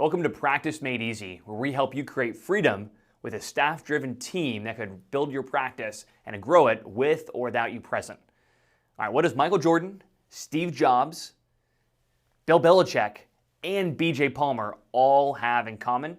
Welcome to Practice Made Easy, where we help you create freedom with a staff-driven team that could build your practice and grow it with or without you present. All right, what does Michael Jordan, Steve Jobs, Bill Belichick, and BJ Palmer all have in common?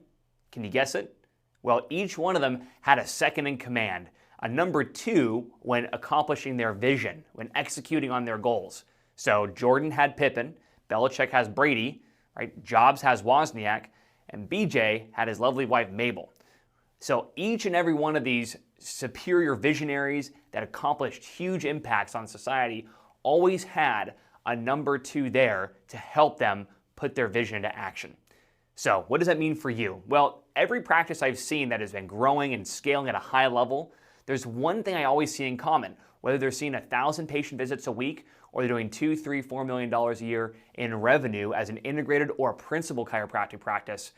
Can you guess it? Well, each one of them had a second in command, a number two when accomplishing their vision, when executing on their goals. So Jordan had Pippen, Belichick has Brady, right? Jobs has Wozniak, and BJ had his lovely wife Mabel. So each and every one of these superior visionaries that accomplished huge impacts on society always had a number two there to help them put their vision into action. So what does that mean for you? Well, every practice I've seen that has been growing and scaling at a high level, there's one thing I always see in common, whether they're seeing 1,000 patient visits a week or they're doing $2, $3, $4 million a year in revenue as an integrated or a principal chiropractic practice.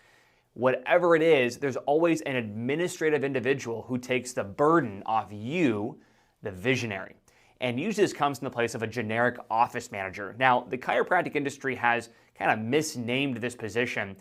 Whatever it is, there's always an administrative individual who takes the burden off you, the visionary. And usually this comes in the place of a generic office manager. Now, the chiropractic industry has kind of misnamed this position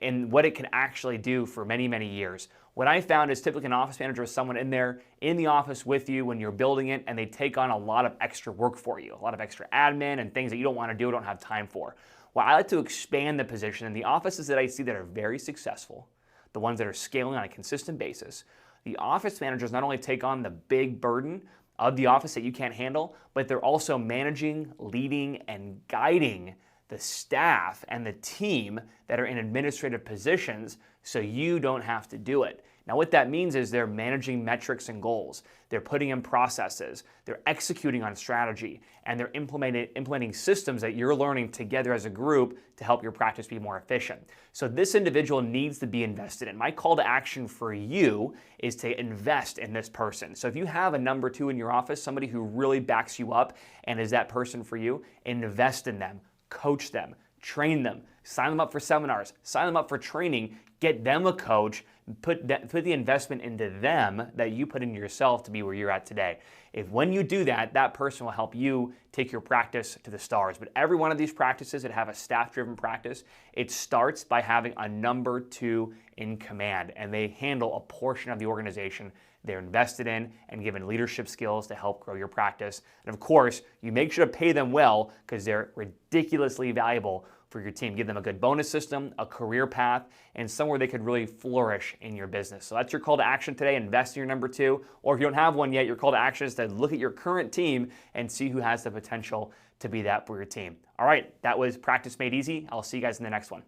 and what it can actually do for many, many years. What I found is typically an office manager is someone in there in the office with you when you're building it, and they take on a lot of extra work for you, a lot of extra admin and things that you don't want to do or don't have time for. Well, I like to expand the position, and the offices that I see that are very successful, the ones that are scaling on a consistent basis, the office managers not only take on the big burden of the office that you can't handle, but they're also managing, leading, and guiding the staff and the team that are in administrative positions so you don't have to do it. Now what that means is they're managing metrics and goals, they're putting in processes, they're executing on strategy, and they're implementing systems that you're learning together as a group to help your practice be more efficient. So this individual needs to be invested in. My call to action for you is to invest in this person. So if you have a number two in your office, somebody who really backs you up and is that person for you, invest in them. Coach them, train them, sign them up for seminars, sign them up for training, get them a coach, put the investment into them that you put into yourself to be where you're at today. If when you do that, that person will help you take your practice to the stars. But every one of these practices that have a staff-driven practice, it starts by having a number two in command, and they handle a portion of the organization they're invested in and given leadership skills to help grow your practice. And of course, you make sure to pay them well because they're ridiculously valuable for your team. Give them a good bonus system, a career path, and somewhere they could really flourish in your business. So that's your call to action today. Invest in your number two. Or if you don't have one yet, your call to action is to look at your current team and see who has the potential to be that for your team. All right, that was Practice Made Easy. I'll see you guys in the next one.